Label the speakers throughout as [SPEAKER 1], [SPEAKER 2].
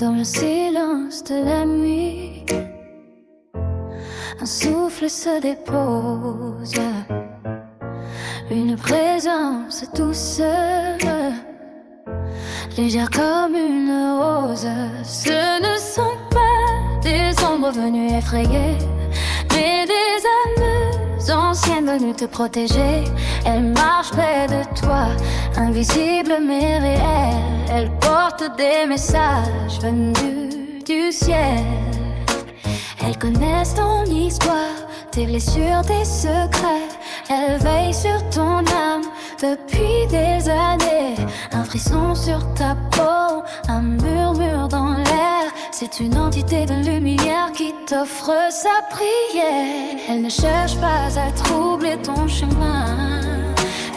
[SPEAKER 1] Dans le silence de la nuit, un souffle se dépose, une présence douce, légère comme une rose. Ce ne sont pas des ombres venues effrayer, mais des âmes anciennes venues te protéger. Elles marchent près de toi, invisibles mais réelles. Elles portent des messages venus du ciel. Elles connaissent ton histoire, tes blessures, tes secrets. Elles veillent sur ton âme depuis des années. Un frisson sur ta peau, un murmure dans l'air. C'est une entité de lumière qui t'offre sa prière. Elle ne cherche pas à troubler ton chemin,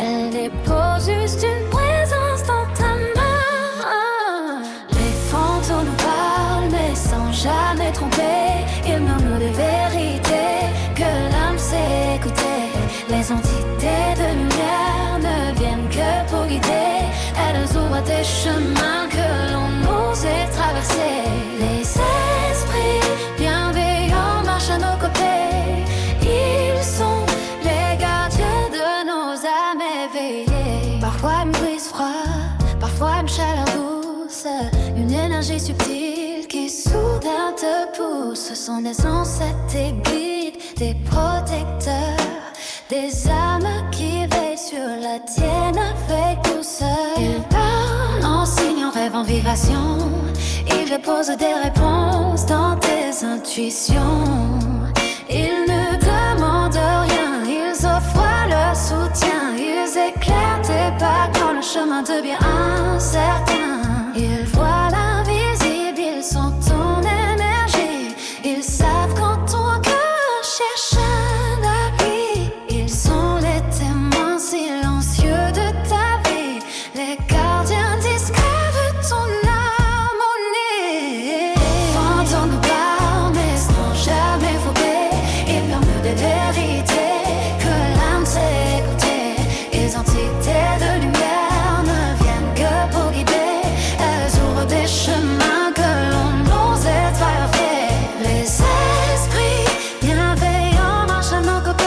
[SPEAKER 1] elle dépose juste une présence dans ta main. Les fantômes nous parlent mais sans jamais tromper. Ils murmurent des vérités que l'âme sait écouter. Les entités de lumière ne viennent que pour guider. Elles ouvrent des chemins que l'on osait traverser. Les esprits bienveillants marchent à nos côtés. Ils sont les gardiens de nos âmes éveillées. Parfois une brise froide, parfois une chaleur douce, une énergie subtile qui soudain te pousse. Ce sont des ancêtres, des guides, des protecteurs, des âmes qui veillent sur la tienne avec douceur. Ils parlent en signe, en rêve, en vibration. Ils déposent des réponses dans tes intuitions. Ils ne demandent rien, ils offrent leur soutien. Ils éclairent tes pas quand le chemin devient incertain. Ils voient l'invisible, ils sont ton énergie. Ils savent quand ton cœur cherche un appui. Ils sont les témoins silencieux de ta vie, les gardiens discrets de ton harmonie. Fantômes nous parlent mais sans jamais fouguer. Ils murmurent des vérités que l'âme sait écouter. Les entités de lumière ne viennent que pour guider. Elles ouvrent des chemins que l'on osait traverser. Les esprits bienveillants marchent à nos côtés.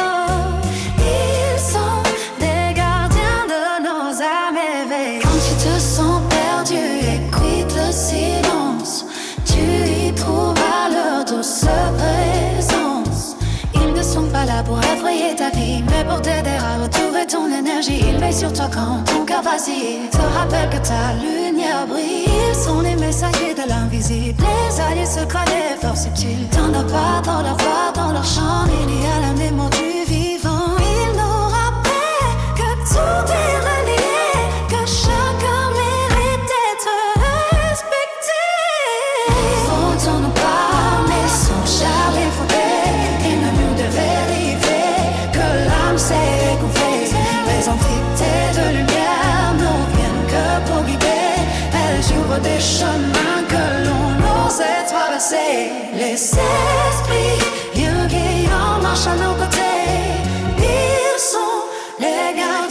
[SPEAKER 1] Ils sont des gardiens de nos âmes éveillées. Quand tu te sens perdu, écoute le silence. Tu y trouveras leur douce présence. Ils ne sont pas là pour effrayer ta vie, mais pour t'aider à retrouver ton énergie. Ils veillent sur toi quand ton cœur vacille, te rappellent que ta lumière brille. Ils sont les messagers de l'invisible, les alliés secrets, les forces subtiles. T'en as pas dans leur voix, dans leur chant. Il y a la mémoire du vivant. Ils nous rappellent que tout est relié, que chacun mérite d'être respecté. Fantômes nous parlent mais sans jamais fouguer. Ils murmurent de vérifier que l'âme sait écouffer. Les entités de lumière ne viennent que pour guider. Elles ouvrent des chemins que l'on osait traverser. Les esprits bienveillants marchent à nos côtés. Ils sont les gardiens